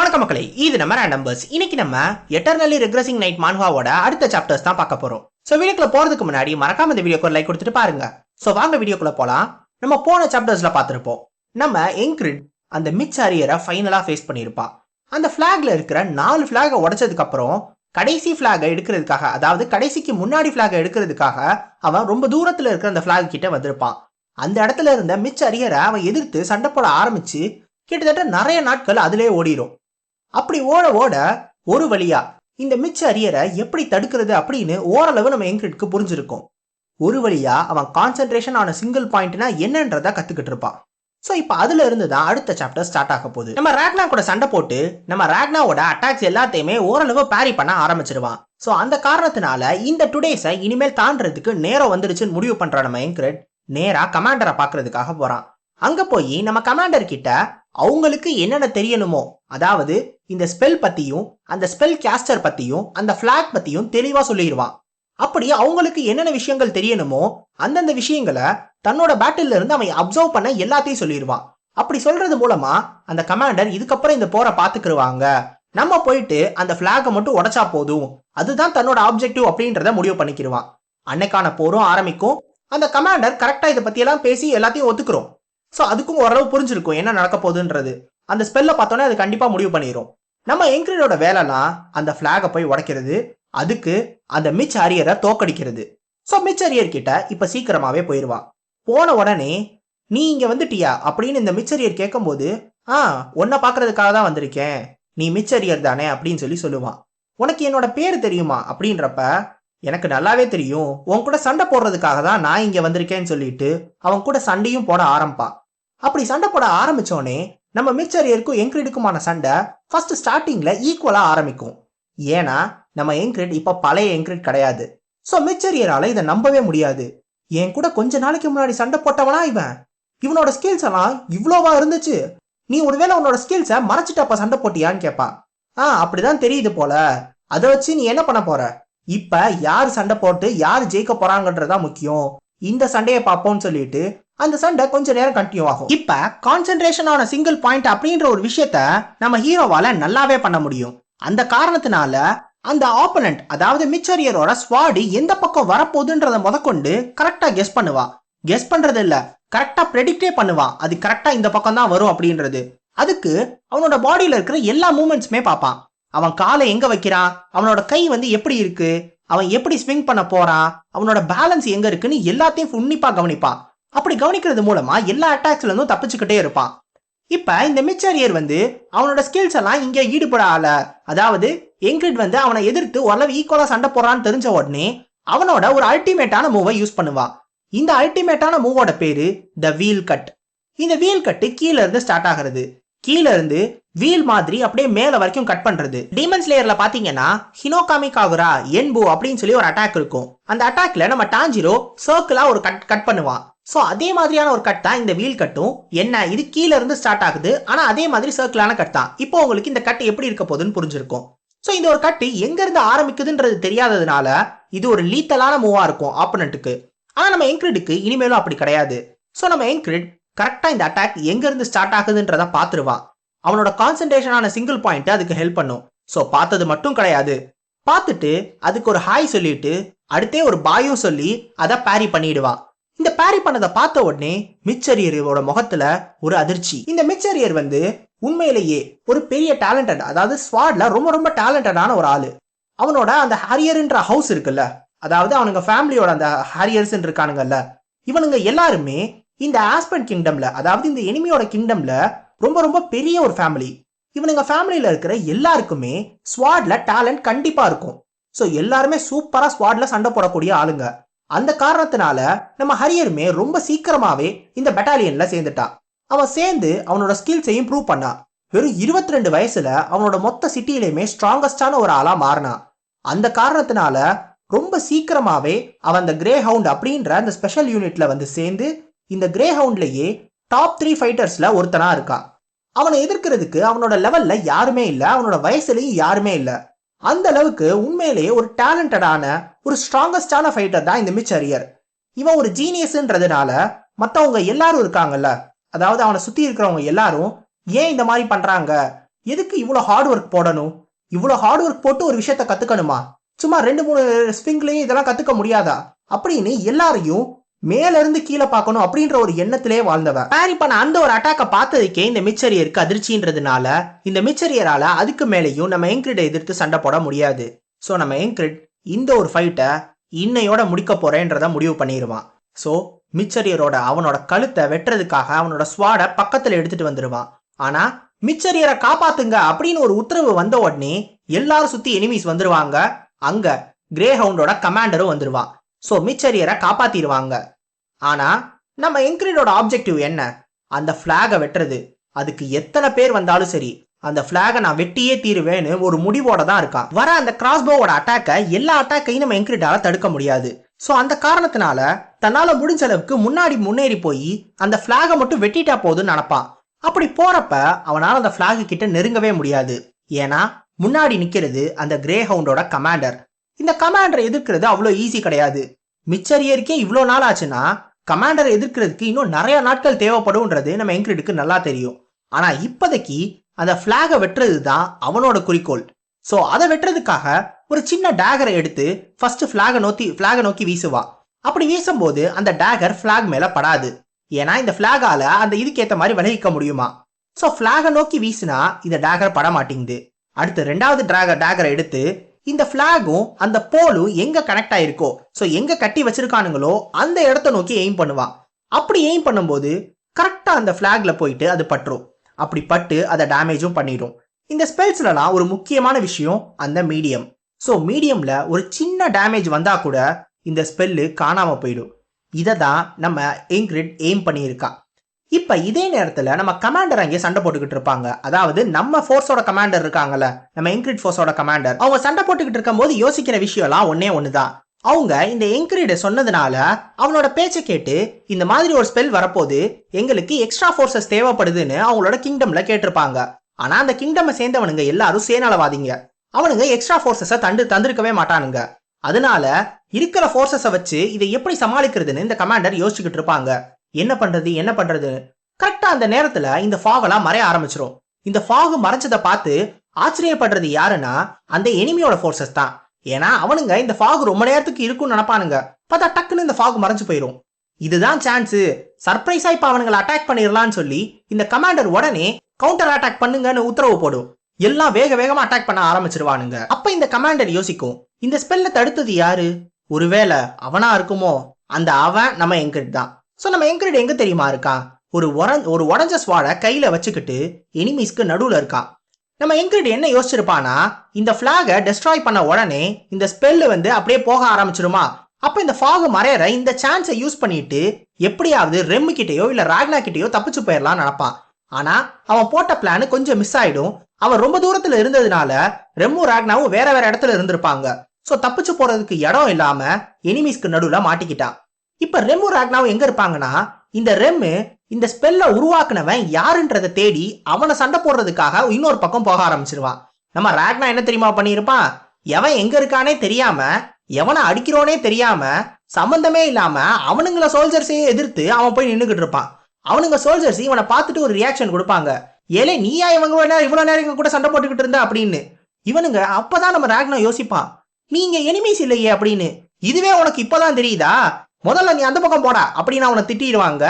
வணக்கம் மக்களே, இது நம்ம ரேண்டம்பர்ஸ். இன்னைக்கு நம்ம எட்டர்னலி ரெக்ரெசிங் நைட் மான்வாவோட அடுத்த சாப்டர்ஸ் தான் பார்க்க போறோம். சோ வீடியோக்குள்ள போறதுக்கு முன்னாடி மறக்காம இந்த வீடியோக்கு ஒரு லைக் கொடுத்துட்டு பாருங்க. சோ வாங்க வீடியோக்குள்ள போலாம். நம்ம போன சாப்டர்ஸ்ல பார்த்திருப்போம், நம்ம என்கிரிட் அந்த மிச் அரியரை ஃபைனலா ஃபேஸ் பண்ணியிருப்பா. அந்த ஃபிளாக்ல இருக்கிற 4 ஃபிளாகை உடைச்சதுக்கு அப்புறம் கடைசி ஃபிளாகை எடுக்கிறதுக்காக, அதாவது கடைசிக்கு முன்னாடி ஃபிளாகை எடுக்கிறதுக்காக அவன் ரொம்ப தூரத்துல இருக்கிற அந்த ஃபிளாக் கிட்ட வந்திருப்பான். அந்த இடத்துல இருந்த மிச் அரியரை அவன் எதிர்த்து சண்டை போட ஆரம்பிச்சு கிட்டத்தட்ட நிறைய நாட்கள் அதிலே ஓடிடும். அப்படி ஓட ஓட ஒரு வழியா இந்த மிச் அரியரை எப்படி தடுக்கிறது அப்படின்னு ஓரளவு நம்ம என்கிரிட்க்கு புரிஞ்சிருக்கும். ஒரு வழியா அவன் கான்சென்ட்ரேஷன் ஆன சிங்கிள் பாயிண்ட்னா என்னன்றத கத்துக்கிட்டு இருப்பான். ஸோ இப்போ அதுல இருந்து தான் அடுத்த சாப்டர் ஸ்டார்ட் ஆக போகுது. நம்ம ராக்னா கூட சண்டை போட்டு நம்ம ராக்னாவோட அட்டாக்ஸ் எல்லாத்தையுமே ஓரளவு பேரி பண்ண ஆரம்பிச்சிருவான். ஸோ அந்த காரணத்தினால இந்த டுடேஸை இனிமேல் தாண்டறதுக்கு நேரம் வந்துருச்சுன்னு முடிவு பண்ற நம்ம என்கிரிட் நேரா கமாண்டரை பாக்குறதுக்காக போறான். அங்க போய் நம்ம கமாண்டர் கிட்ட அவங்களுக்கு என்னென்ன தெரியணுமோ, அதாவது இந்த ஸ்பெல் பத்தியும் அந்த ஸ்பெல் கேஸ்டர் பத்தியும் அந்த ஃபிளாக் பத்தியும் தெளிவா சொல்லிடுவான். அப்படி அவங்களுக்கு என்னென்ன விஷயங்கள் தெரியணுமோ அந்தந்த விஷயங்களை தன்னோட பேட்டில் இருந்து அவன் அப்சர்வ் பண்ண எல்லாத்தையும் சொல்லிடுவான். அப்படி சொல்றது மூலமா அந்த கமாண்டர் இதுக்கப்புறம் இந்த போரை பாத்துக்கிடுவாங்க, நம்ம போயிட்டு அந்த ஃபிளாகை மட்டும் உடைச்சா போதும், அதுதான் தன்னோட ஆப்ஜெக்டிவ் அப்படின்றத முடிவு பண்ணிக்கிடுவான். அன்னைக்கான போரும் ஆரம்பிக்கும். அந்த கமாண்டர் கரெக்டா இதை பத்தி எல்லாம் பேசி எல்லாத்தையும் ஒத்துக்கிறோம். ஸோ அதுக்கும் ஓரளவு புரிஞ்சிருக்கும் என்ன நடக்க போகுதுன்றது. அந்த ஸ்பெல்ல பார்த்தோன்னே அது கண்டிப்பா முடிவு பண்ணிடும். நம்ம என்கிரிடோட வேலைலாம் அந்த ஃபிளாகை போய் உடைக்கிறது, அதுக்கு அந்த மிச் அரியரை தோக்கடிக்கிறது. ஸோ மிச் அரியர் கிட்ட இப்ப சீக்கிரமாவே போயிடுவான். போன உடனே நீ இங்க வந்துட்டியா அப்படின்னு இந்த மிச் அரியர் கேட்கும் போது, உன்னை பாக்குறதுக்காக தான் வந்திருக்கேன், நீ மிச் அரியர் தானே அப்படின்னு சொல்லுவான். உனக்கு என்னோட பேரு தெரியுமா அப்படின்றப்ப, எனக்கு நல்லாவே தெரியும், உன் கூட சண்டை போடுறதுக்காக தான் நான் இங்க வந்திருக்கேன்னு சொல்லிட்டு அவன் கூட சண்டையும் போட ஆரம்பிப்பான். அப்படி சண்டை போட ஆரம்பிச்சோடனே நம்ம மிச் அரியருக்கும் என்கிரிடுக்குமான சண்டை ஃபர்ஸ்ட் ஸ்டார்டிங்ல ஈக்குவலா ஆரம்பிக்கும். ஏன்னா நம்ம என்கிரிட் இப்ப பழைய என்கிரிட் கிடையாது. ஸோ மிச் அரியரால இதை நம்பவே முடியாது. என் கூட கொஞ்ச நாளைக்கு முன்னாடி சண்டை போட்டவனா இவனோட ஸ்கில்ஸ் எல்லாம் இவ்வளோவா இருந்துச்சு, நீ ஒருவேளை உன்னோட ஸ்கில்ஸை மறைச்சிட்டப்ப சண்டை போட்டியான்னு கேட்பான். அப்படிதான் தெரியுது போல, அதை வச்சு நீ என்ன பண்ண போற, இப்ப யார் சண்டை போட்டு யார் ஜெயிக்க போறாங்கன்றதா முக்கியம், இந்த சண்டையை பார்ப்போம்னு சொல்லிட்டு அந்த சண்டை கொஞ்ச நேரம் கண்டினியூ ஆகும். இப்ப கான்சென்ட்ரேஷன் ஆன சிங்கிள் பாயிண்ட் அப்படின்ற ஒரு விஷயத்த நம்ம ஹீரோவால நல்லாவே பண்ண முடியும். அந்த காரணத்தினால அந்த ஆப்போனன்ட், அதாவது மிச் அரியரோட ஸ்வாடு எந்த பக்கம் வரப்போகுதுன்றத முதற்கொண்டு கரெக்டா கெஸ் பண்ணுவான். கெஸ் பண்றது இல்ல, கரெக்டா ப்ரெடிக்டே பண்ணுவான், அது கரெக்டா இந்த பக்கம் தான் வரும் அப்படின்றது. அதுக்கு அவனோட பாடியில இருக்கிற எல்லா மூமெண்ட்ஸுமே பார்ப்பான். அவன் காலை எங்க வைக்கிறான், அவனோட கை எப்படி இருக்கு, அவன் எப்படி ஸ்விங் பண்ண போறான், அவனோட பேலன்ஸ் எங்க இருக்குன்னு எல்லாத்தையும் உன்னிப்பா கவனிப்பான். அப்படி கவனிக்கிறது மூலமா எல்லா அட்டாக்ஸ்ல இருந்தும் தப்பிச்சுக்கிட்டே இருப்பான். இப்ப இந்த மிச் அரியர் அவனோட ஸ்கில்ஸ் எல்லாம் இங்க ஈடுபட ஆல, அதாவது என்கிரிட் அவனை எதிர்த்து ஓரளவு ஈக்குவலா சண்டை போடுறான்னு தெரிஞ்ச உடனே அவனோட ஒரு அல்டிமேட்டான மூவை யூஸ் பண்ணுவான். இந்த அல்டிமேட்டான மூவோட பேரு த வீல் கட். இந்த வீல் கட்டு கீழே இருந்து ஸ்டார்ட் ஆகிறது. கீழே இருந்து வீல் மாதிரி அப்படியே மேல வரைக்கும் கட் பண்றது. டீமன் ஸ்லேயர்ல பாத்தீங்கன்னா ஹினோகாமி காகுரா என்பு அப்படின்னு சொல்லி ஒரு அட்டாக் இருக்கும். அந்த அட்டாக்ல நம்ம டாஞ்சிரோ சர்க்கிளா ஒரு கட் பண்ணுவான். சோ அதே மாதிரியான ஒரு கட் தான் இந்த வீல் கட்டும். என்ன, இது கீழே இருந்து ஸ்டார்ட் ஆகுது, ஆனா அதே மாதிரி சர்க்கிளான கட் தான். இப்போ உங்களுக்கு இந்த கட் எப்படி இருக்க போகுதுன்னு புரிஞ்சிருக்கும். சோ இந்த ஒரு கட்டு எங்க இருந்து ஆரம்பிக்குதுன்றது தெரியாததுனால இது ஒரு லீத்தலான மூவா இருக்கும் ஆப்போனன்ட்டுக்கு. ஆனா நம்ம என்கிரிடுக்கு இனிமேலும் அப்படி கிடையாது. சோ நம்ம என்கிரிட் கரெக்டா இந்த அட்டாக் எங்க இருந்து ஸ்டார்ட் ஆகுதுன்றத பாத்துருவான். அவனோட கான்சென்ட்ரேஷனான சிங்கிள் பாயிண்ட் அதுக்கு ஹெல்ப் பண்ணும். சோ பார்த்தது மட்டும் கிடையாது, பார்த்துட்டு அதுக்கு ஒரு ஹாய் சொல்லிட்டு அடுத்தே ஒரு பாயும் சொல்லி அதை பேரி பண்ணிடுவான். இந்த பேரி பண்ணதை பார்த்த உடனே மிச் அரியரோட முகத்துல ஒரு அதிர்ச்சி. இந்த மிச் அரியர் உண்மையிலேயே ஒரு பெரிய டேலண்டட், அதாவது ஸ்வாட்ல ரொம்ப ரொம்ப டேலண்டடான ஒரு ஆளு. அவனோட அந்த ஹாரியர்ன்ற ஹவுஸ் இருக்குல்ல, அதாவது அவனுங்க ஃபேமிலியோட அந்த ஹாரியர்ஸ் இருக்கானுங்கல்ல, இவனுங்க எல்லாருமே இந்த ஆஸ்பென்ட் கிங்டம்ல, அதாவது இந்த எனிமியோட கிங்டம்ல ரொம்ப ரொம்ப பெரிய ஒரு ஃபேமிலி. இவனுங்க ஃபேமிலியில இருக்கிற எல்லாருக்குமே ஸ்வாட்ல டேலண்ட் கண்டிப்பா இருக்கும். ஸோ எல்லாருமே சூப்பரா ஸ்வாட்ல சண்டை போடக்கூடிய ஆளுங்க. அந்த காரணத்தினால நம்ம ஹரியருமே ரொம்ப சீக்கிரமாவே இந்த பெட்டாலியன்ல சேர்ந்துட்டான். அவன் சேர்ந்து அவனோட ஸ்கில்ஸையும் ப்ரூவ் பண்ணான். வெறும் 22 வயசுல அவனோட மொத்த சிட்டியிலுமே ஸ்ட்ராங்கஸ்டான ஒரு ஆளா மாறினான். அந்த காரணத்தினால ரொம்ப சீக்கிரமாவே அவன் அந்த கிரே ஹவுண்ட் அப்படின்ற அந்த ஸ்பெஷல் யூனிட்ல சேர்ந்து இந்த கிரே ஹவுண்ட்லயே டாப் 3 ஃபைட்டர்ஸ்ல ஒருத்தனா இருக்கான். அவனை எதிர்க்கிறதுக்கு அவனோட லெவல்ல யாருமே இல்ல, அவனோட வயசுலயும் யாருமே இல்ல. அந்த அளவுக்கு உண்மையிலேயே ஒரு டேலண்டடான ஒரு ஸ்ட்ராங்கஸ்டான ஃபைட்டர் தான் இந்த மிச் அரியர். இவன் ஒரு ஜீனியஸ்ன்றதுனால மற்றவங்க எல்லாரும் இருக்காங்கல்ல, அதாவது அவனை சுத்தி இருக்கிறவங்க எல்லாரும் ஏன் இந்த மாதிரி பண்றாங்க, எதுக்கு இவ்வளவு ஹார்ட் ஒர்க் போடணும்? இவ்வளவு ஹார்ட் ஒர்க் போட்டு ஒரு விஷயத்த கத்துக்கணுமா? சும்மா 2-3 ஸ்விங்லயே இதெல்லாம் கத்துக்க முடியாதா அப்படின்னு எல்லாரையும் மேல இருந்து கீழே பார்க்கணும் அப்படின்ற ஒரு எண்ணத்திலே வாழ்ந்தவ. பேரி பண்ண அந்த ஒரு அட்டாக்க பார்த்ததுக்கே இந்த மிச்சரியருக்கு அதிர்ச்சின்றதுனால இந்த மிச்சரியரால அதுக்கு மேலேயும் நம்ம என்கிரிட எதிர்த்து சண்டை போட முடியாது. ஸோ நம்ம என்கிரிட் இந்த ஒரு ஃபைட்டை இன்னையோட முடிக்க போறேன்றத முடிவு பண்ணிடுவான். ஸோ மிச்சரியரோட அவனோட கழுத்தை வெட்டுறதுக்காக அவனோட ஸ்வாட பக்கத்துல எடுத்துட்டு வந்துடுவான். ஆனா மிச்சரியரை காப்பாத்துங்க அப்படின்னு ஒரு உத்தரவு வந்த உடனே எல்லாரும் சுத்தி எனிமீஸ் வந்துருவாங்க. அங்க கிரே ஹவுண்டோட கமாண்டரும் வந்துருவான். ஸோ மிச்சரியரை காப்பாத்திடுவாங்க. ஆனா நம்ம என்கிரிடோட ஆப்ஜெக்டிவ் என்ன? அந்த பிளாகை வெட்டுறது. அதுக்கு எத்தனை பேர் வந்தாலும் சரி அந்த பிளாகை நான் வெட்டியே தீருவேன்னு ஒரு முடிவோட தான் இருக்கான். வர அந்த கிராஸ்போவோட அட்டாக்கை எல்லா அட்டாக்கையும் நம்ம என்கிரிடால தடுக்க முடியாது. ஸோ அந்த காரணத்தினால தன்னால முடிஞ்ச அளவுக்கு முன்னாடி முன்னேறி போய் அந்த பிளாகை மட்டும் வெட்டிட்டா போதுன்னு நினைப்பான். அப்படி போறப்ப அவனால அந்த பிளாக் கிட்ட நெருங்கவே முடியாது. ஏன்னா முன்னாடி நிக்கிறது அந்த கிரே ஹவுண்டோட கமாண்டர். இந்த கமாண்டரை எதிர்க்கிறது அவ்வளோ ஈஸி கிடையாது. மிச்சரியருக்கே இவ்வளோ நாள் ஆச்சுன்னா கமாண்டரை எதிர்க்கிறதுக்கு இன்னும் நிறைய நாட்கள் தேவைப்படும்ன்றது நம்ம என்கிரிடுக்கு நல்லா தெரியும். ஆனா இப்போதைக்கு அந்த பிளாகை வெட்டுறது தான் அவனோட குறிக்கோள். ஸோ அதை வெட்டுறதுக்காக ஒரு சின்ன டேகரை எடுத்து ஃபர்ஸ்ட் பிளாகை நோக்கி வீசுவா. அப்படி வீசும்போது அந்த டேகர் பிளாக் மேல படாது. ஏன்னா இந்த பிளாகால அந்த இதுக்கேற்ற மாதிரி விலகிக்க முடியுமா? ஸோ பிளாகை நோக்கி வீசினா இந்த டேகர் பட மாட்டேங்குது. அடுத்து ரெண்டாவது டேகரை எடுத்து இந்த பிளாகும் அந்த போலும் எங்க கனெக்ட் ஆயிருக்கோ, ஸோ எங்க கட்டி வச்சிருக்கானுங்களோ அந்த இடத்த நோக்கி எய்ம் பண்ணுவான். அப்படி எய்ம் பண்ணும்போது கரெக்டா அந்த பிளாக்ல போயிட்டு அது பற்றும். அப்படி பட்டு அதை டேமேஜும் பண்ணிடும். இந்த ஸ்பெல்ஸ்லாம் ஒரு முக்கியமான விஷயம் அந்த மீடியம். ஸோ மீடியம்ல ஒரு சின்ன டேமேஜ் வந்தா கூட இந்த ஸ்பெல்லு காணாம போயிடும். இதை தான் நம்ம என்கிரிட் எய்ம் பண்ணியிருக்கான். இப்ப இதே நேரத்துல நம்ம கமாண்டர் அங்கே சண்டை போட்டுக்கிட்டு இருப்பாங்க. அதாவது நம்ம ஃபோர்ஸோட கமாண்டர் இருக்காங்கல்ல, நம்ம என்கிரிட் ஃபோர்ஸோட கமாண்டர், அவங்க சண்டை போட்டுக்கிட்டு இருக்கும் போது யோசிக்கிற விஷயம்லாம் ஒண்ணுதான். அவங்க இந்த என்கிரிட சொன்னதுனால அவனோட பேச்சை கேட்டு இந்த மாதிரி ஒரு ஸ்பெல் வரப்போது எங்களுக்கு எக்ஸ்ட்ரா ஃபோர்ஸஸ் தேவைப்படுதுன்னு அவங்களோட கிங்டம்ல கேட்டிருப்பாங்க. ஆனா அந்த கிங்டம் சேர்ந்தவனுங்க எல்லாரும் சேனலவாதிங்க. அவனுங்க எக்ஸ்ட்ரா ஃபோர்ஸஸை தந்திருக்கவே மாட்டானுங்க. அதனால இருக்கிற ஃபோர்ஸஸை வச்சு இதை எப்படி சமாளிக்கிறதுன்னு இந்த கமாண்டர் யோசிச்சுக்கிட்டு இருப்பாங்க. என்ன பண்றது கரெக்டா அந்த நேரத்துல இந்த ஃபாகெல்லாம் மறைய ஆரம்பிச்சிரும். இந்த ஃபாகு மறைச்சதை பார்த்து ஆச்சரியப்படுறது யாருன்னா அந்த எனிமியோட ஃபோர்ஸஸ் தான். ஏன்னா அவனுங்க இந்த ஃபாகு ரொம்ப நேரத்துக்கு இருக்கும்னு நினைப்பானுங்க. பார்த்தா டக்குன்னு இந்த ஃபாகு மறைஞ்சு போயிடும். இதுதான் சான்ஸ், சர்ப்ரைஸா இப்ப அவனுங்களை அட்டாக் பண்ணிடலாம்னு சொல்லி இந்த கமாண்டர் உடனே கவுண்டர் அட்டாக் பண்ணுங்கன்னு உத்தரவு போடும். எல்லாம் வேகமா அட்டாக் பண்ண ஆரம்பிச்சிருவானுங்க. அப்ப இந்த கமாண்டர் யோசிக்கும், இந்த ஸ்பெல்ல தடுத்தது யாரு? ஒருவேளை அவனா இருக்குமோ? அந்த அவன் நம்ம என்கிரிட் தான். ஸோ நம்ம என்கிரிட் எங்க தெரியுமா இருக்கான்? ஒரு உடஞ்ச ஸ்வாட கையில வச்சுக்கிட்டு எனிமீஸ்க்கு நடுவுல இருக்கான். நம்ம என்கிரிட் என்ன யோசிச்சிருப்பானா, இந்த பிளாகை டெஸ்ட்ராய் பண்ண உடனே இந்த ஸ்பெல்லு அப்படியே போக ஆரம்பிச்சிருமா? அப்ப இந்த ஃபாகு மறையற இந்த சான்ஸை யூஸ் பண்ணிட்டு எப்படியாவது ரெம்மு கிட்டயோ இல்ல ராக்னா கிட்டயோ தப்பிச்சு போயிடலாம் நினைப்பான். ஆனா அவன் போட்ட பிளான் கொஞ்சம் மிஸ் ஆயிடும். அவன் ரொம்ப தூரத்துல இருந்ததுனால ரெம்மு ராக்னாவும் வேற இடத்துல இருந்திருப்பாங்க. ஸோ தப்பிச்சு போறதுக்கு இடம் இல்லாம எனிமீஸ்க்கு நடுவுல மாட்டிக்கிட்டான். இப்ப ரெம்மு ராக்னாவும் எங்க இருப்பாங்கன்னா, இந்த ரெம்மு இந்த ஸ்பெல்ல உருவாக்குனவன் யாருன்றதை தேடி அவனை சண்டை போடுறதுக்காக இன்னொரு பக்கம் போக ஆரம்பிச்சிருவான். நம்ம ராக்னா என்ன தெரியுமா பண்ணியிருப்பான்? எவன் எங்க இருக்கானே தெரியாம, எவனை அடிக்கிறோனே தெரியாம, சம்பந்தமே இல்லாம அவனுங்கள சோல்ஜர்ஸையே எதிர்த்து அவன் போய் நின்றுகிட்டு இருப்பான். அவனுங்க சோல்ஜர்ஸ் இவனை பார்த்துட்டு ஒரு ரியாக்ஷன் கொடுப்பாங்க. ஏலே நீயா இவ்வளவு நேரம் கூட சண்டை போட்டுக்கிட்டு இருந்த அப்படின்னு. இவனுங்க அப்பதான் நம்ம ராக்னா யோசிப்பான், நீங்க எனிமீஸ் இல்லையே அப்படின்னு. இதுவே உனக்கு இப்பதான் தெரியுதா? முதல்ல நீ அந்த பக்கம் போடா அப்படின்னு அவனை திட்டிடுவாங்க.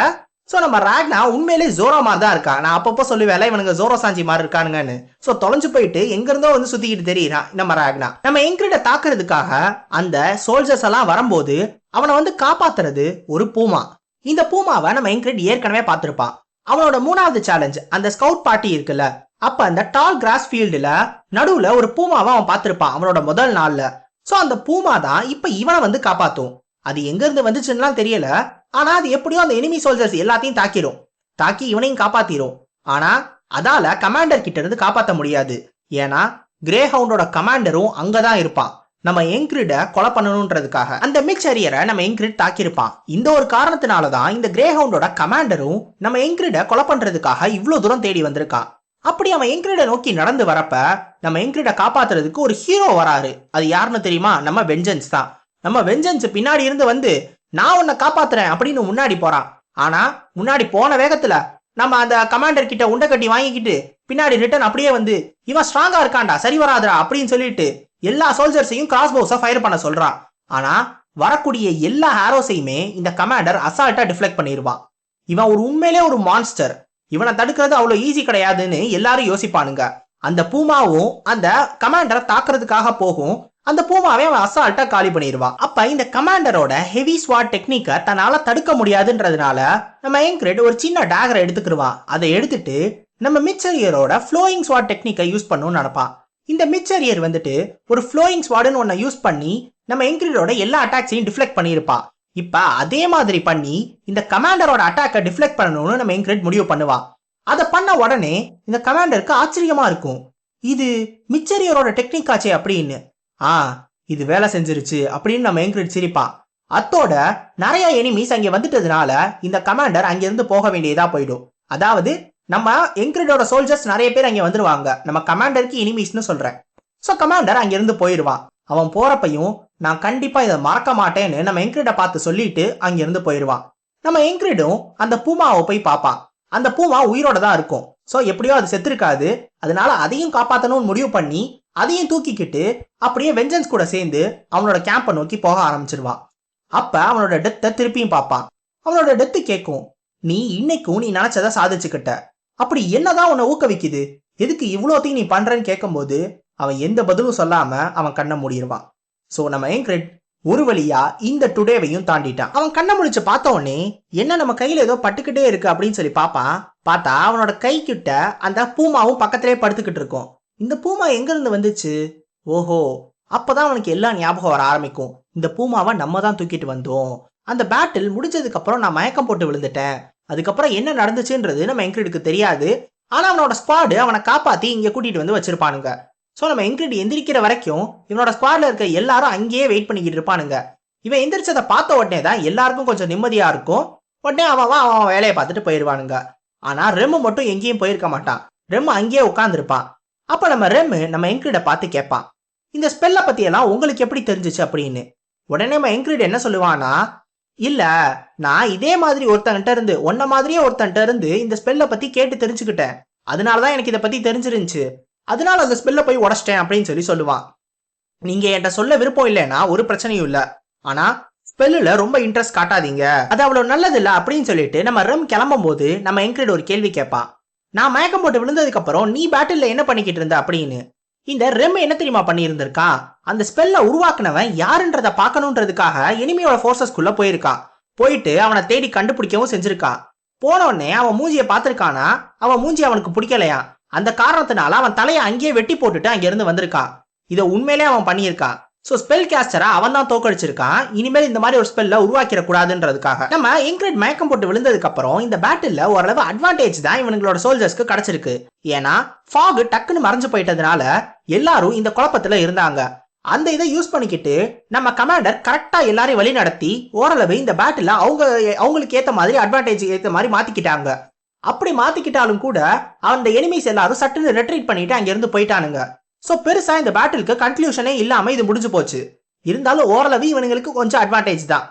ஸோ நம்ம ராக்னா உண்மையிலே ஜோரோ மாதிரி தான் இருக்கான். நான் அப்பப்போ சொல்லுவேல இவனுங்க ஜோரோ சாஞ்சி மாதிரி இருக்கானுங்கன்னு. ஸோ தொலைஞ்சு போயிட்டு எங்க இருந்தோ சுத்திக்கிட்டு தெரியுறான் நம்ம ராக்னா. நம்ம என்கிரிட தாக்குறதுக்காக அந்த சோல்ஜர்ஸ் எல்லாம் வரும்போது அவனை காப்பாத்துறது ஒரு பூமா. இந்த பூமாவை நம்ம என்கிரிட் ஏற்கனவே பார்த்திருப்பான். அவனோட 3வது சேலஞ்ச் அந்த ஸ்கவுட் பார்ட்டி இருக்குல்ல, அப்ப அந்த டால் கிராஸ் ஃபீல்டுல நடுவுல ஒரு பூமாவை அவன் பார்த்திருப்பான் அவனோட முதல் நாள்ல. ஸோ அந்த பூமா தான் இப்ப இவனை காப்பாத்தும். அது எங்க இருந்து வந்துச்சுன்னா தெரியல. ஆனா அது எப்படியோ அந்த எனிமி சோல்ஜர்ஸ் எல்லாத்தையும் தாக்கி இவனையும் காப்பாத்திரும். ஆனா அதால கமாண்டர் கிட்ட இருந்து காப்பாற்ற முடியாது. ஏன்னா கிரே ஹவுண்டோட கமாண்டரும் அங்கதான் இருப்பான். நம்ம என்கிரிட கொலை பண்ணணும்ன்றதுக்காக அந்த மிச்சரியரை நம்ம என்கிரிட் தாக்கியிருப்பான். இந்த ஒரு காரணத்தினாலதான் இந்த கிரே ஹவுண்டோட கமாண்டரும் நம்ம என்கிரிட கொலை பண்றதுக்காக இவ்வளவு தூரம் தேடி வந்திருக்கான். அப்படி அவன் என்கிரிட நோக்கி நடந்து வரப்ப நம்ம என்கிரிட காப்பாத்துறதுக்கு ஒரு ஹீரோ வராரு. அது யாருன்னு தெரியுமா? நம்ம வெஞ்சன்ஸ் தான். நம்ம வெஞ்சன்ஸ் பின்னாடி இருந்து நான் உன்னை காப்பாத்துறேன் அப்படின்னு முன்னாடி போறான். ஆனா முன்னாடி போன வேகத்துல நம்ம அந்த கமாண்டர் கிட்ட உண்டை கட்டி வாங்கிக்கிட்டு பின்னாடி ரிட்டன் அப்படியே வந்து இவன் ஸ்ட்ராங்கா இருக்கான்டா சரி வராதுடா அப்படின்னு சொல்லிட்டு எல்லா சோல்ஜர்ஸையும் கிராஸ் பவுஸை ஃபயர் பண்ண சொல்றான். ஆனா வரக்கூடிய எல்லா ஆரோஸையுமே இந்த கமாண்டர் அசால்ட்டா டிஃப்ளெக்ட் பண்ணிடுவான். இவன் ஒரு உண்மையிலே ஒரு மான்ஸ்டர், இவனை தடுக்கிறது அவ்வளவு ஈஸி கிடையாதுன்னு எல்லாரும் யோசிப்பானுங்க. அந்த பூமாவும் அந்த கமாண்டரை தாக்குறதுக்காக போகும், அந்த பூமாவே அவன் அசால்ட்டா காலி பண்ணிடுவான். அப்ப இந்த கமாண்டரோட ஹெவி ஸ்வாட் டெக்னிக்கை தன்னால தடுக்க முடியாதுன்றதுனால நம்ம என்கிரிட் ஒரு சின்ன டேகரை எடுத்துக்கிடுவான். அதை எடுத்துட்டு நம்ம மிச்சரியரோட ஃப்ளோயிங் ஸ்வாட் டெக்னிக்கை யூஸ் பண்ணணும்னு நினைப்பான். இந்த மிச்சரியர் வந்துட்டு ஒரு ஃப்ளோயிங் ஸ்வாடுன்னு ஒன்ன யூஸ் பண்ணி நம்ம என்கிரிடோட எல்லா அட்டாக்ஸையும் டிஃப்ளெக்ட் பண்ணியிருப்பான். இப்ப அதே மாதிரி பண்ணி இந்த கமாண்டரோட அட்டாக்கை டிஃப்ளெக்ட் பண்ணணும்னு நம்ம என்கிரிட் முடிவு பண்ணுவான். அதை பண்ண உடனே இந்த கமாண்டருக்கு ஆச்சரியமா இருக்கும், இது மிச்சரியரோட டெக்னிக் ஆச்சே அப்படின்னு. இது வேலை செஞ்சிருச்சு அப்படின்னு நம்ம என்கிரிட் சிரிப்பான். அத்தோட நிறைய எனிமீஸ் அங்கே வந்துட்டதுனால இந்த கமாண்டர் அங்கிருந்து போக வேண்டியதா போயிடும். அதாவது நம்ம என்கிரிடோட சோல்ஜர்ஸ் நிறைய பேர் அங்கே வந்துருவாங்க, நம்ம கமாண்டருக்கு எனிமீஸ்னு சொல்றேன். ஸோ கமாண்டர் அங்கிருந்து போயிடுவான். அவன் போறப்பையும் நான் கண்டிப்பா இதை மறக்க மாட்டேன்னு நம்ம என்கிரிட பார்த்து சொல்லிட்டு அங்கிருந்து போயிடுவான். நம்ம என்கிரிடும் அந்த பூமாவை போய் பார்ப்பான். அந்த பூமா உயிரோட தான் இருக்கும். ஸோ எப்படியோ அது செத்துருக்காது, அதனால அதையும் காப்பாற்றணும்னு முடிவு பண்ணி அதையும் தூக்கிக்கிட்டு அப்படியே வெஞ்சன்ஸ் கூட சேர்ந்து அவனோட கேம்பை நோக்கி போக ஆரம்பிச்சிருவான். அப்ப அவனோட டெத்தை திருப்பியும் பார்ப்பான். அவனோட டெத்து கேட்கும், நீ இன்னைக்கும் நீ நினைச்சதை சாதிச்சுக்கிட்ட, அப்படி என்னதான் உன்னை ஊக்குவிக்குது, எதுக்கு இவ்வளோத்தையும் நீ பண்றன்னு கேட்கும்போது அவன் எந்த பதிலும் சொல்லாம அவன் கண்ணை மூடிடுவான். ஸோ நம்ம என்கிரிட் ஒரு வழியா இந்த டுடேவையும் தாண்டிட்டான். அவன் கண்ணை முடிச்சு பார்த்த உடனே என்ன நம்ம கையில ஏதோ பட்டுக்கிட்டே இருக்கு அப்படின்னு சொல்லி பார்ப்பான். பார்த்தா அவனோட கை கிட்ட அந்த பூமாவும் பக்கத்திலே படுத்துக்கிட்டு இருக்கும். இந்த பூமா எங்க இருந்து வந்துச்சு? ஓஹோ, அப்பதான் அவனுக்கு எல்லாம் ஞாபகம் வர ஆரம்பிக்கும். இந்த பூமாவை நம்ம தான் தூக்கிட்டு வந்தோம், அந்த பேட்டில் முடிஞ்சதுக்கு அப்புறம் நான் மயக்கம் போட்டு விழுந்துட்டேன், அதுக்கப்புறம் என்ன நடந்துச்சுன்றது நம்ம என்கிரிடுக்கு தெரியாது. ஆனா அவனோட ஸ்குவாடு அவனை காப்பாத்தி இங்க கூட்டிட்டு வந்து வச்சிருப்பானுங்க. ஸோ நம்ம என்கிரிட் எந்திரிக்கிற வரைக்கும் இவனோட ஸ்குவாட்ல இருக்க எல்லாரும் அங்கேயே வெயிட் பண்ணிக்கிட்டு இருப்பானுங்க. இவன் எந்திரிச்சதை பார்த்த உடனே தான் எல்லாருக்கும் கொஞ்சம் நிம்மதியா இருக்கும். உடனே அவன் வேலையை பார்த்துட்டு போயிடுவானுங்க. ஆனா ரெம்மு மட்டும் எங்கேயும் போயிருக்க மாட்டான், ரெம்மு அங்கேயே உட்காந்துருப்பான். அப்ப நம்ம ரெம்மு நம்ம என்கிரிட பார்த்து கேட்பான், இந்த ஸ்பெல்லை பத்தி எல்லாம் உங்களுக்கு எப்படி தெரிஞ்சிச்சு அப்படின்னு. உடனே நம்ம என்கிரிட் என்ன சொல்லுவான்னா, இல்ல நான் இதே மாதிரி ஒருத்தன்கிட்ட இருந்து ஒன்ன மாதிரியே ஒருத்தன்கிட்ட இருந்து இந்த ஸ்பெல்லை பத்தி கேட்டு தெரிஞ்சுக்கிட்டேன், அதனாலதான் எனக்கு இதை பத்தி தெரிஞ்சிருந்துச்சு, அதனால அந்த ஸ்பெல்லை போய் உடச்சிட்டேன் அப்படின்னு சொல்லுவான். நீங்க என்கிட்ட சொல்ல விருப்பம் இல்லைன்னா ஒரு பிரச்சனையும் இல்லை, ஆனா ஸ்பெல்லுல ரொம்ப இன்ட்ரெஸ்ட் காட்டாதீங்க, அது அவ்வளவு நல்லது இல்ல அப்படின்னு சொல்லிட்டு நம்ம ரெம் கிளம்பும் போது நம்ம என்கிரிட் ஒரு கேள்வி கேட்பான், நான் மயக்கம் போட்டு விழுந்ததுக்கு அப்புறம் நீ பேட்டில்ல என்ன பண்ணிக்கிட்டு இருந்த அப்படின்னு. இந்த ரெம் என்ன தெரியுமா பண்ணி இருந்திருக்கான், அந்த ஸ்பெல்ல உருவாக்குனவன் யாருன்றத பார்க்கணுன்றதுக்காக எனிமியோட ஃபோர்ஸஸ்குள்ள போயிருக்கான். போயிட்டு அவனை தேடி கண்டுபிடிக்கவும் செஞ்சிருக்கான். போன உடனே அவன் மூஞ்சியை பார்த்திருக்கானா, அவன் மூஞ்சி அவனுக்கு பிடிக்கலையா, அந்த காரணத்தினால அவன் தலையை அங்கேயே வெட்டி போட்டுட்டு அங்கிருந்து வந்திருக்கான். இதை உண்மையிலே அவன் பண்ணியிருக்கான். ஸோ ஸ்பெல் கேஸ்டரா அவன் தான் தோக்கடிச்சிருக்கான். இனிமேல் இந்த மாதிரி ஒரு ஸ்பெல்ல உருவாக்கிட கூடாதுன்றதுக்காக நம்ம என்கிரிட் மயக்கம் போட்டு விழுந்ததுக்கு அப்புறம் இந்த பேட்டில் ஓரளவு அட்வான்டேஜ் தான் இவங்களோட சோல்ஜர்ஸ்க்கு கிடைச்சிருக்கு. ஏன்னா ஃபாக் டக்குன்னு மறைஞ்சு போயிட்டதுனால எல்லாரும் இந்த குழப்பத்துல இருந்தாங்க. அந்த இதை யூஸ் பண்ணிக்கிட்டு நம்ம கமாண்டர் கரெக்டா எல்லாரையும் வழி நடத்தி ஓரளவு இந்த பேட்டில் அவங்களுக்கு ஏத்த மாதிரி அட்வான்டேஜ் ஏத்த மாதிரி மாத்திக்கிட்டாங்க. அப்படி மாத்திக்கிட்டாலும் கூட அந்த எனிமீஸ் எல்லாரும் சட்டுன்னு ரெட்ரீட் பண்ணிட்டு அங்கிருந்து போயிட்டானுங்க. ஸோ பெருசா இந்த பேட்டிலுக்கு கன்க்ளூஷனே இல்லாம இது முடிஞ்சு போச்சு. இருந்தாலும் ஓரளவு இவனுங்களுக்கு கொஞ்சம் அட்வான்டேஜ் தான்.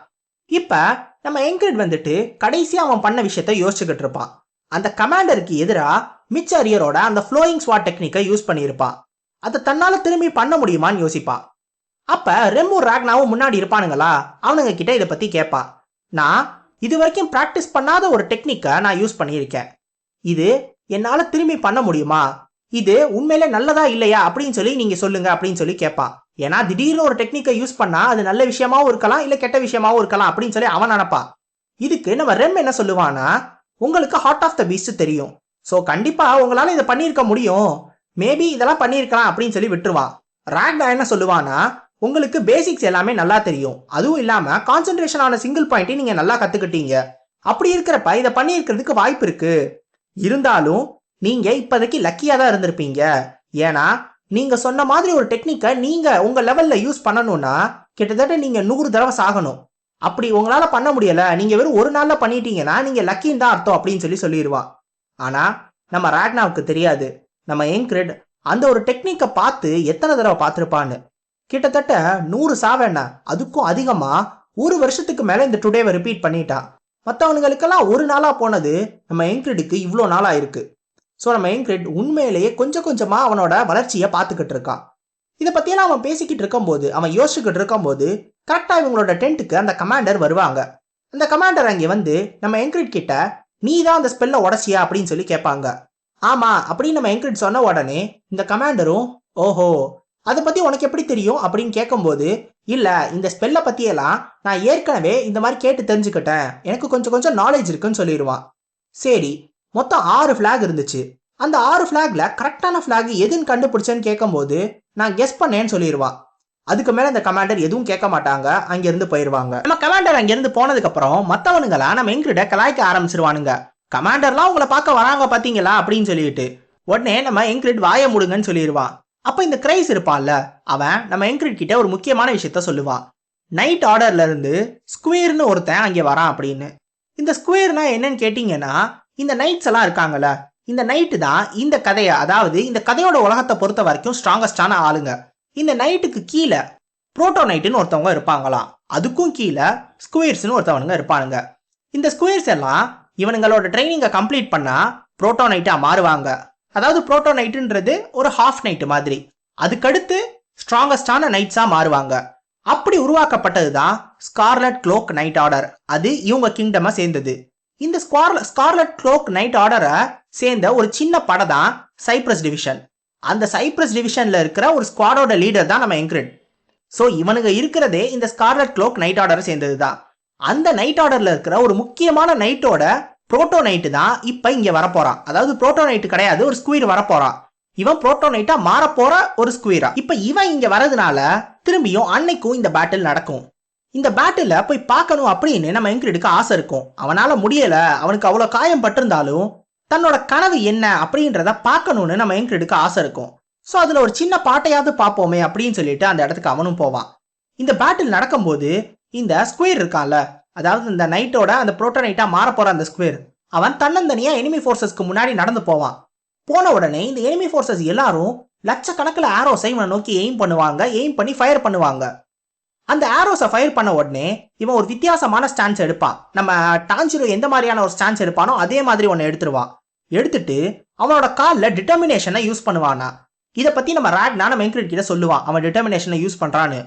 இப்ப நம்ம என்கிரிட் வந்துட்டு கடைசியா அவன் பண்ண விஷயத்த யோசிச்சுக்கிட்டு இருப்பான். அந்த கமாண்டருக்கு எதிராக மிச்சரியரோட அந்த ஃப்ளோயிங் ஸ்வாட் டெக்னிக்கை யூஸ் பண்ணியிருப்பான். அதை தன்னால திரும்பி பண்ண முடியுமான்னு யோசிப்பான். அப்ப ரெம்மு ராக்னாவும் முன்னாடி இருப்பானுங்களா, அவனுங்க கிட்ட இதை பத்தி கேட்பான். நான் இது வரைக்கும் பிராக்டிஸ் பண்ணாத ஒரு டெக்னிக்கை நான் யூஸ் பண்ணியிருக்கேன், இது என்னால திரும்பி பண்ண முடியுமா, இது உண்மையிலே நல்லதா இல்லையா அப்படின்னு சொல்லி நீங்க சொல்லுங்க அப்படின்னு சொல்லி கேட்பான். ஏன்னா திடீர்னு ஒரு டெக்னிக்கை யூஸ் பண்ணா அது நல்ல விஷயமாவும் இருக்கலாம் இல்ல கெட்ட விஷயமாவும் இருக்கலாம் அப்படின்னு சொல்லி அவன் நினைப்பான். இதுக்கு நம்ம ரெம் என்ன சொல்லுவானா, உங்களுக்கு ஹார்ட் ஆஃப் த பீஸ்ட் தெரியும், ஸோ கண்டிப்பா உங்களால இதை பண்ணியிருக்க முடியும், மேபி இதெல்லாம் பண்ணியிருக்கலாம் அப்படின்னு சொல்லி விட்டுருவான். ராக்னா என்ன சொல்லுவானா, உங்களுக்கு பேசிக்ஸ் எல்லாமே நல்லா தெரியும், அதுவும் இல்லாம கான்சென்ட்ரேஷன் ஆன சிங்கிள் பாயிண்ட்டை நீங்க நல்லா கத்துக்கிட்டீங்க, அப்படி இருக்கிறப்ப இதை பண்ணியிருக்கிறதுக்கு வாய்ப்பு இருக்கு, இருந்தாலும் நீங்க இப்போதைக்கு லக்கியா தான் இருந்திருப்பீங்க, ஏன்னா நீங்க சொன்ன மாதிரி ஒரு டெக்னிக்கை நீங்க உங்க லெவல்ல யூஸ் பண்ணணும்னா கிட்டத்தட்ட நீங்க 100 தடவை சாகணும், அப்படி உங்களால பண்ண முடியல, நீங்க வெறும் ஒரு நாள்ல பண்ணிட்டீங்கன்னா நீங்க லக்கின்னு தான் அர்த்தம் அப்படின்னு சொல்லிடுவான். ஆனா நம்ம ராக்னாவுக்கு தெரியாது நம்ம என்கிரிட் அந்த ஒரு டெக்னிக்கை பார்த்து எத்தனை தடவை பார்த்துருப்பான்னு. கிட்டத்தட்ட 100 சாவேண்ணா, அதுக்கும் அதிகமா ஒரு வருஷத்துக்கு மேல இந்த டுடேவை ரிப்பீட் பண்ணிட்டான். மற்றவனுங்களுக்கெல்லாம் ஒரு நாளா போனது நம்ம என்கிரிடுக்கு இவ்வளோ நாளா இருக்கு. ஸோ நம்ம என்கிரிட் உண்மையிலேயே கொஞ்சம் கொஞ்சமாக அவனோட வளர்ச்சியை பார்த்துக்கிட்டு இருக்கான். இதை பற்றியெல்லாம் அவன் பேசிக்கிட்டு இருக்கும்போது, அவன் யோசிச்சுக்கிட்டு இருக்கும்போது கரெக்டாக இவங்களோட டென்ட்டுக்கு அந்த கமாண்டர் வருவாங்க. அந்த கமாண்டர் அங்கே வந்து நம்ம என்கிரிட் கிட்ட நீ தான் அந்த ஸ்பெல்லை உடச்சியா அப்படின்னு சொல்லி கேட்பாங்க. ஆமாம் அப்படின்னு நம்ம என்கிரிட் சொன்ன உடனே இந்த கமாண்டரும் ஓஹோ அதை பற்றி உனக்கு எப்படி தெரியும் அப்படின்னு கேட்கும்போது, இல்லை இந்த ஸ்பெல்லை பற்றியெல்லாம் நான் ஏற்கனவே இந்த மாதிரி கேட்டு தெரிஞ்சுக்கிட்டேன், எனக்கு கொஞ்சம் நாலேஜ் இருக்குன்னு சொல்லிடுவான். சரி, மொத்தம் 6 ஃப்ளாக் இருந்துச்சு. அந்த 6 ஃப்ளாக்ல கரெக்டான ஃப்ளாக் எதுன்னு கண்டுபிடிச்சேன்னு கேட்கும்போது நான் கெஸ் பண்ணேன்னு சொல்லிடுவான். அதுக்கு மேலே அந்த கமாண்டர் எதுவும் கேட்க மாட்டாங்க, அங்கேருந்து போயிடுவாங்க. நம்ம கமாண்டர் அங்கேருந்து போனதுக்கப்புறம் மற்றவனுங்களா நம்ம என்கிட்ட கலாய்க்க ஆரம்பிச்சிருவானுங்க. கமாண்டர்லாம் உங்களை பார்க்க வராங்க பார்த்தீங்களா அப்படின்னு சொல்லிட்டு. உடனே நம்ம என்கிரிட் வாய முடுங்கன்னு சொல்லிடுவான். அப்போ இந்த கிரைஸ் இருப்பான்ல, அவன் நம்ம என்கிரிட் கிட்ட ஒரு முக்கியமான விஷயத்த சொல்லுவான். நைட் ஆர்டர்ல இருந்து ஸ்குவேர்னு ஒருத்தன் அங்கே வரான் அப்படின்னு. இந்த ஸ்குவேர்னா என்னன்னு கேட்டிங்கன்னா, இந்த நைட்ஸ் எல்லாம் இருக்காங்கல்ல, இந்த நைட்டு தான் இந்த கதையை, அதாவது இந்த கதையோட உலகத்தை பொறுத்த வரைக்கும் ஸ்ட்ராங்கஸ்டான ஆளுங்க. இந்த நைட்டுக்கு கீழே புரோட்டோ நைட்டுன்னு ஒருத்தவங்க இருப்பாங்களாம், அதுக்கும் கீழே ஸ்குவேர்ஸ்னு ஒருத்தவனுங்க இருப்பானுங்க. இந்த ஸ்குவேர்ஸ் எல்லாம் இவனுங்களோட ட்ரைனிங்கை கம்ப்ளீட் பண்ணா புரோட்டோ நைட்டா மாறுவாங்க. அதாவது புரோட்டோ நைட்டுன்றது ஒரு ஹாஃப் நைட்டு மாதிரி, அதுக்கடுத்து ஸ்ட்ராங்கஸ்டான நைட்ஸா மாறுவாங்க. அப்படி உருவாக்கப்பட்டது தான் ஸ்கார்லட் க்ளோக் நைட் ஆர்டர். அது இவங்க கிங்டமா சேர்ந்தது. இந்த ஸ்கார்லட் க்ளோக் நைட் ஆர்டரை சேர்ந்த ஒரு சின்ன படம் தான் சைப்ரஸ் டிவிஷன். அந்த சைப்ரஸ் டிவிஷன்ல இருக்கிற ஒரு ஸ்குவாடோட லீடர் தான் நம்ம என்கிரிட். ஸோ இவனுங்க இருக்கிறதே இந்த ஸ்கார்லட் க்ளோக் நைட் ஆர்டரை சேர்ந்தது தான். அந்த நைட் ஆர்டர்ல இருக்கிற ஒரு முக்கியமான நைட்டோட புரோட்டோ நைட்டு தான் இப்ப இங்க வரப்போறான். அதாவது புரோட்டோ நைட்டு கிடையாது, ஒரு ஸ்குயர் வரப்போறான். இவன் புரோட்டோ நைட்டா மாறப்போற ஒரு ஸ்குயரா. இப்ப இவன் இங்க வரதுனால திரும்பியும் அன்னைக்கும் இந்த பேட்டில் நடக்கும். இந்த பேட்டில போய் பார்க்கணும் அப்படின்னு நம்ம என்கிரிடுக்கு ஆசை இருக்கும். அவனால முடியல, அவனுக்கு அவ்வளவு காயம் பட்டிருந்தாலும் தன்னோட கனவு என்ன அப்படின்றத பார்க்கணும்னு நம்ம என்கிரிடுக்கு ஆசை இருக்கும். ஸோ அதுல ஒரு சின்ன பாட்டையாவது பார்ப்போமே அப்படின்னு சொல்லிட்டு அந்த இடத்துக்கு அவனும் போவான். இந்த பேட்டில் நடக்கும்போது இந்த ஸ்குயர் இருக்கான்ல, அதாவது இந்த நைட்டோட அந்த புரோட்டோ நைட்டா மாற போற அந்த ஸ்குயர், அவன் தன்னந்தனியா எனிமி ஃபோர்ஸஸ்க்கு முன்னாடி நடந்து போவான். போன உடனே இந்த எனிமி ஃபோர்ஸஸ் எல்லாரும் லட்சக்கணக்கில் ஆரோஸை இவனை நோக்கி எய்ம் பண்ணுவாங்க, எய்ம் பண்ணி ஃபயர் பண்ணுவாங்க. அந்த ஆரோஸை ஃபயர் பண்ண உடனே இவன் ஒரு வித்தியாசமான ஸ்டான்ஸ் எடுப்பான். நம்ம டான்ஜிரோ எந்த மாதிரியான ஒரு ஸ்டான்ஸ் எடுப்பானோ அதே மாதிரி ஒன்று எடுத்துருவான். எடுத்துட்டு அவனோட காலில் டிட்டர்மினேஷனை யூஸ் பண்ணுவானா. இதை பத்தி நம்ம ராக்னா நம்ம என்கிரிட் கிட்ட சொல்லுவான், அவன் டிட்டர்மினேஷனை யூஸ் பண்றான்னு.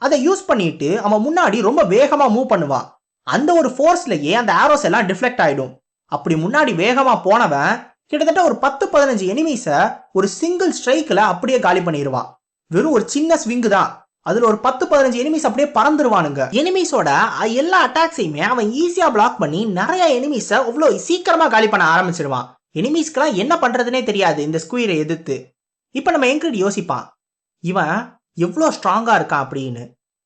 அதை யூஸ் பண்ணிட்டு அவன் முன்னாடி ரொம்ப வேகமா மூவ் பண்ணுவான். அந்த ஒரு ஃபோர்ஸ்லயே அந்த ஆரோஸ் எல்லாம் டிஃப்ளெக்ட் ஆயிடும். அப்படி முன்னாடி வேகமா போனவன் கிட்டத்தட்ட ஒரு 10-15 எனிமீஸை ஒரு சிங்கிள் ஸ்ட்ரைக்ல அப்படியே காலி பண்ணிடுவான். வெறும் ஒரு சின்ன ஸ்விங்கு தான், அதுல ஒரு 10-15 எனிமீஸ் அப்படியே பறந்துருவானுங்க. எனிமீஸோட எல்லா அட்டாக்ஸையுமே அவன் ஈஸியா பிளாக் பண்ணி நிறைய எனிமீஸை அவ்வளோ சீக்கிரமா காலி பண்ண ஆரம்பிச்சிருவான். எனிமீஸ்க்கெல்லாம் என்ன பண்றதுனே தெரியாது இந்த ஸ்குயரை எதிர்த்து. இப்ப நம்ம என்கிரிட் யோசிப்பான், இவன் எவ்வளோ ஸ்ட்ராங்கா இருக்கான் அப்படின்னு.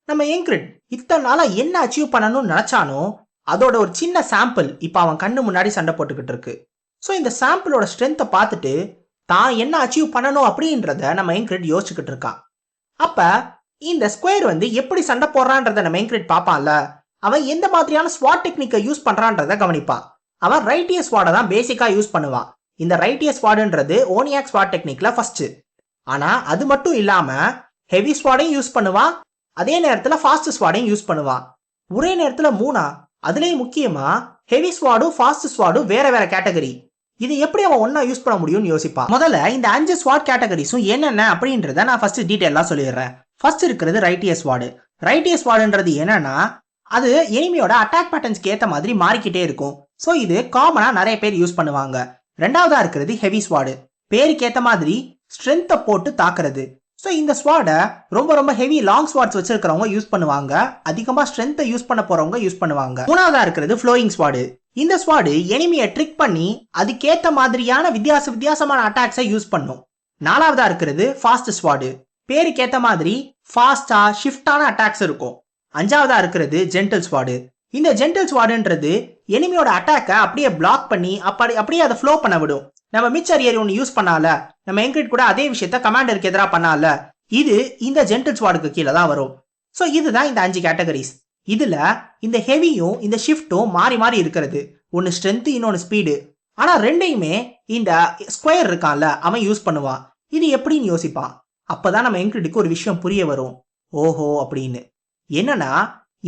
நம்ம என்கிரிட் இத்தனை நாளா என்ன அச்சீவ் பண்ணணும்னு நினைச்சானோ அதோட ஒரு சின்ன சாம்பிள் இப்ப அவன் கண்ணு முன்னாடி சண்டை போட்டுக்கிட்டு இருக்கு. ஸோ இந்த சாம்பிளோட ஸ்ட்ரென்த்தை பார்த்துட்டு தான் என்ன அச்சீவ் பண்ணணும் அப்படின்றத நம்ம என்கிரிட் யோசிச்சுக்கிட்டு இருக்கான். அப்ப இந்த ஸ்கொயர் வந்து எப்படி சண்டை போடுறான்றத நம்ம என்கிரிட் பார்ப்பான்ல, அவன் எந்த மாதிரியான ஸ்வாட் டெக்னிக்கை யூஸ் பண்றான்றத கவனிப்பான். அவன் ரைட்டியஸ் ஸ்வாடை தான் பேசிக்கா யூஸ் பண்ணுவான். இந்த ரைட்டியஸ் ஸ்வாடுன்றது ஓனியாக் ஸ்வாட் டெக்னிக்ல ஃபர்ஸ்ட். ஆனா அது மட்டும் இல்லாம ஹெவி ஸ்வாடையும் யூஸ் பண்ணுவான், அதே நேரத்துல ஃபாஸ்ட் ஸ்வாடையும் யூஸ் பண்ணுவான். ஒரே நேரத்துல 3. அதுலயும் முக்கியமா ஹெவி ஸ்வாடும் ஃபாஸ்ட் ஸ்வாடும் வேற வேற கேட்டகரி. இது எப்படி அவன் ஒன்னா யூஸ் பண்ண முடியும்னு யோசிப்பான். முதல்ல இந்த 5 ஸ்வாட் கேட்டகரிஸும் என்னென்ன அப்படின்றத நான் ஃபர்ஸ்ட் டீடைலா சொல்லிடுறேன். ஃபர்ஸ்ட் இருக்கிறது ரைட்டியஸ் ஸ்வாடு. ரைட்டியஸ் ஸ்வாடுன்றது என்னன்னா, அது எனிமியோட அட்டாக் பேட்டர்ன்ஸ்க்கு ஏற்ற மாதிரி மாறிக்கிட்டே இருக்கும். ஸோ இது காமனா நிறைய பேர் யூஸ் பண்ணுவாங்க. ரெண்டாவதா இருக்கிறது ஹெவி ஸ்வாடு. பேருக்கு ஏற்ற மாதிரி ஸ்ட்ரென்த்தை போட்டு தாக்குறது. ஸோ இந்த ஸ்வாடை ரொம்ப ஹெவி லாங் ஸ்வாட்ஸ் வச்சிருக்கிறவங்க யூஸ் பண்ணுவாங்க, அதிகமாக ஸ்ட்ரென்த்தை யூஸ் பண்ண போறவங்க யூஸ் பண்ணுவாங்க. மூணாவதா இருக்கிறது ஃப்ளோயிங் ஸ்வாடு. இந்த ஸ்வாடு எனிமியை ட்ரிக் பண்ணி அதுக்கேற்ற மாதிரியான வித்தியாசமான அட்டாக்ஸை யூஸ் பண்ணும். நாலாவதா இருக்கிறது ஃபாஸ்ட் ஸ்வாடு. பேருக்கு ஏற்ற மாதிரி ஃபாஸ்டா ஷிஃப்டான அட்டாக்ஸ் இருக்கும். அஞ்சாவதா இருக்கிறது ஜென்டில் ஸ்வாடு. இந்த ஜென்டில் ஸ்வாடுன்றது எனிமியோட அட்டாக்கை அப்படியே பிளாக் பண்ணி அப்படியே அதை ஃப்ளோ பண்ண விடும். நம்ம மிச்சரியர் ஒன்று யூஸ் பண்ணால, நம்ம என்கிரிட் கூட அதே விஷயத்த கமாண்டருக்கு எதிராக பண்ணால, இது இந்த ஜென்டில் ஸ்வாடுக்கு கீழே தான் வரும். ஸோ இதுதான் இந்த 5 கேட்டகரிஸ். இதுல இந்த ஹெவியும் இந்த ஷிஃப்டும் மாறி மாறி இருக்கிறது. ஒன்று ஸ்ட்ரென்த், இன்னொன்று ஸ்பீடு. ஆனால் ரெண்டையுமே இந்த ஸ்கொயர் இருக்கான்ல அவன் யூஸ் பண்ணுவான். இது எப்படின்னு யோசிப்பான். அப்பதான் நம்ம என்கிரிட்டுக்கு ஒரு விஷயம் புரிய வரும். ஓஹோ அப்படின்னு. என்னன்னா,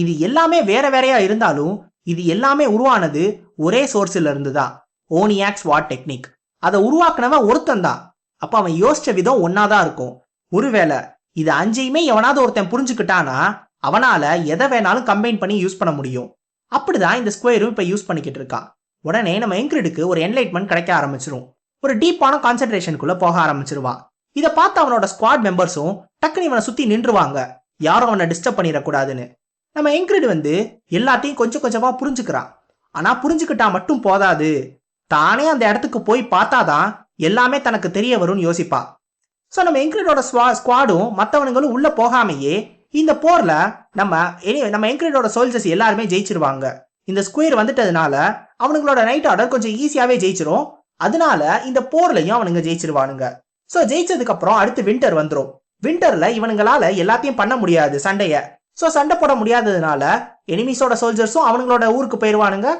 இது எல்லாமே வேற வேறையா இருந்தாலும் இது எல்லாமே உருவானது ஒரே சோர்ஸ்ல இருந்து தான், ஓனியாக் ஸ்வாட் டெக்னிக். அதை உருவாக்குனவன் ஒருத்தன் தான். அப்ப அவன் யோசிச்ச விதம் ஒன்னாதான் இருக்கும். ஒருவேளை இது அஞ்சையுமே எவனாவது ஒருத்தன் புரிஞ்சுக்கிட்டானா அவனால எதை வேணாலும் கம்பைன் பண்ணி யூஸ் பண்ண முடியும். அப்படிதான் இந்த ஸ்கொயரும் இப்ப யூஸ் பண்ணிக்கிட்டு இருக்கான். உடனே நம்ம என்கிரிடுக்கு ஒரு என்லைட்மெண்ட் கிடைக்க ஆரம்பிச்சிரும். ஒரு டீப்பான கான்சென்ட்ரேஷனுக்குள்ள போக ஆரம்பிச்சிருவான். இதை பார்த்து அவனோட ஸ்குவாட் மெம்பர்ஸும் டக்குனு இவனை சுத்தி நின்றுவாங்க, யாரும் அவனை டிஸ்டர்ப் பண்ணிடக்கூடாதுன்னு. நம்ம என்கிரிட் எல்லாத்தையும் கொஞ்சம் கொஞ்சமா புரிஞ்சுக்கிறான். ஆனா புரிஞ்சுக்கிட்டா மட்டும் போதாது, தானே அந்த இடத்துக்கு போய் பார்த்தாதான் எல்லாமே தனக்கு தெரிய வரும்னு யோசிப்பா. ஸோ நம்ம என்கிரிடோட ஸ்குவாடும் மற்றவனுங்களும் உள்ள போகாமையே இந்த போர்ல நம்ம என்கிரிடோட சோல்ஜர்ஸ் எல்லாருமே ஜெயிச்சிருவாங்க. இந்த ஸ்கொயர் வந்துட்டதுனால அவனுங்களோட நைட் ஆர்டர் கொஞ்சம் ஈஸியாவே ஜெயிச்சிரும். அதனால இந்த போர்லயும் அவனுங்க ஜெயிச்சிருவானுங்க. ஸோ ஜெயிச்சதுக்கு அப்புறம் அடுத்து வின்டர் வந்துடும். வின்டர்ல இவனுங்களால எல்லாத்தையும் பண்ண முடியாது சண்டைய. ஸோ சண்டை போட முடியாததுனால எனிமிஸோட சோல்ஜர்ஸும் அவனுங்களோட ஊருக்கு போயிருவானுங்க.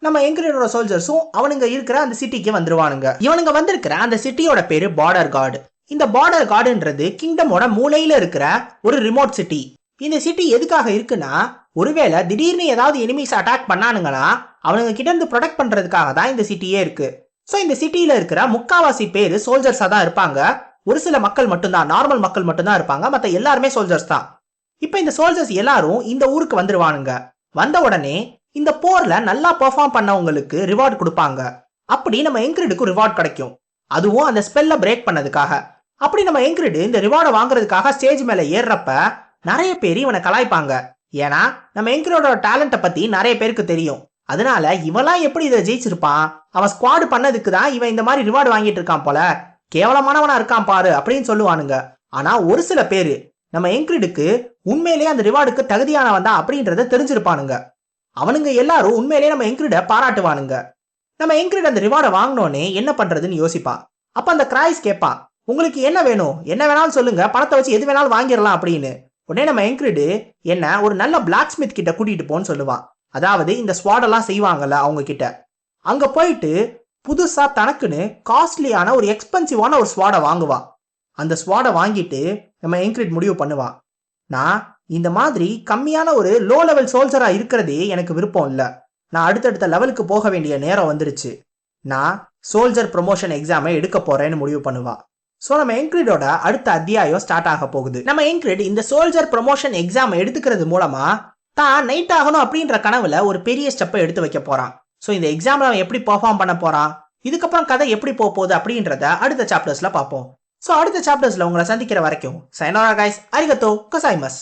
நம்ம என்கிரிடோட சோல்ஜர்ஸும் அவனுங்க இருக்கிற அந்த சிட்டிக்கு வந்துருவானுங்க. இவனுங்க வந்திருக்கிற அந்த சிட்டியோட பேரு பார்டர் கார்டு. இந்த பார்டர் கார்டுன்றது கிங்டமோட மூலையில இருக்கிற ஒரு ரிமோட் சிட்டி. இந்த சிட்டி எதுக்காக இருக்குன்னா, ஒருவேளை திடீர்னு ஏதாவது எனிமீஸ் அட்டாக் பண்ணானுங்கன்னா அவனுங்க கிட்ட இருந்து ப்ரொடெக்ட் பண்றதுக்காக தான் இந்த சிட்டியே இருக்கு. ஸோ இந்த சிட்டியில இருக்கிற முக்காவாசி பேர் சோல்ஜர்ஸா தான் இருப்பாங்க. ஒரு சில மக்கள் மட்டும்தான், நார்மல் மக்கள் மட்டும்தான் இருப்பாங்க, மற்ற எல்லாருமே சோல்ஜர்ஸ் தான். இப்ப இந்த சோல்ஜர்ஸ் எல்லாரும் இந்த ஊருக்கு வந்துருவானுங்க. வந்த உடனே இந்த போர்ல நல்லா பெர்ஃபார்ம் பண்ணவங்களுக்கு ரிவார்ட் கொடுப்பாங்க. அப்படி நம்ம என்கிரிடுக்கு ரிவார்ட் கிடைக்கும், அதுவும் அந்த ஸ்பெல்ல பிரேக் பண்ணதுக்காக. அப்படி நம்ம என்கிரிடு இந்த ரிவார்டை வாங்குறதுக்காக ஸ்டேஜ் மேல ஏறப்ப நிறைய பேர் இவனை கலாய்ப்பாங்க. ஏன்னா நம்ம என்கிரிடோட டேலண்ட்டை பத்தி நிறைய பேருக்கு தெரியும். அதனால இவெல்லாம் எப்படி இதை ஜெயிச்சிருப்பான், அவன் ஸ்குவாடு பண்ணதுக்கு தான் இவன் இந்த மாதிரி ரிவார்டு வாங்கிட்டு இருக்கான் போல, கேவலமானவனா இருக்கான் பாரு அப்படின்னு சொல்லுவானுங்க. ஆனா ஒரு சில பேரு நம்ம என்கிரிடுக்கு உண்மையிலேயே அந்த ரிவார்டுக்கு தகுதியானவன் தான் அப்படின்றத தெரிஞ்சிருப்பானுங்க. அவனுங்க எல்லாரும் உண்மையிலேயே நம்ம என்கிரிட பாராட்டுவானுங்க. நம்ம என்கிரிட் அந்த ரிவார்டை வாங்கினோன்னே என்ன பண்றதுன்னு யோசிப்பான். அப்ப அந்த கிராய்ஸ் கேட்பான், உங்களுக்கு என்ன வேணும், என்ன வேணாலும் சொல்லுங்க, பணத்தை வச்சு எது வேணாலும் வாங்கிடலாம் அப்படின்னு. உடனே நம்ம என்கிரிடு என்ன ஒரு நல்ல பிளாக் ஸ்மித் கிட்ட கூட்டிட்டு போன்னு சொல்லுவான். அதாவது இந்த ஸ்வாடெல்லாம் செய்வாங்கல்ல அவங்க கிட்ட. அங்க போயிட்டு புதுசா தனக்குன்னு காஸ்ட்லியான ஒரு எக்ஸ்பென்சிவான ஒரு ஸ்வாடை வாங்குவான். அந்த ஸ்வாடை வாங்கிட்டு நம்ம என்கிரிட் முடிவு பண்ணுவான், நான் இந்த மாதிரி கம்மியான ஒரு லோ லெவல் சோல்ஜரா இருக்கிறதே எனக்கு விருப்பம் இல்லை, நான் அடுத்தடுத்த லெவலுக்கு போக வேண்டிய நேரம் வந்துருச்சு, நான் சோல்ஜர் ப்ரொமோஷன் எக்ஸாமை எடுக்க போறேன்னு முடிவு பண்ணுவான். ஸோ நம்ம என்கிரிடோட அடுத்த அத்தியாயம் ஸ்டார்ட் ஆக போகுது. நம்ம என்கிரிட் இந்த சோல்ஜர் ப்ரொமோஷன் எக்ஸாம் எடுத்துக்கிறது மூலமா தான் நைட் ஆகணும் அப்படின்ற கனவுல ஒரு பெரிய ஸ்டெப்பை எடுத்து வைக்க போறான். ஸோ இந்த எக்ஸாம்ல அவன் எப்படி பெர்ஃபார்ம் பண்ண போறான், இதுக்கப்புறம் கதை எப்படி போகுது அப்படின்றத அடுத்த சாப்டர்ஸ்ல பார்ப்போம். ஸோ அடுத்த சாப்டர்ஸ்ல உங்களை சந்திக்கிற வரைக்கும் சைனோரா கைஸ், அரிகத்தோ கோசாய்மஸ்.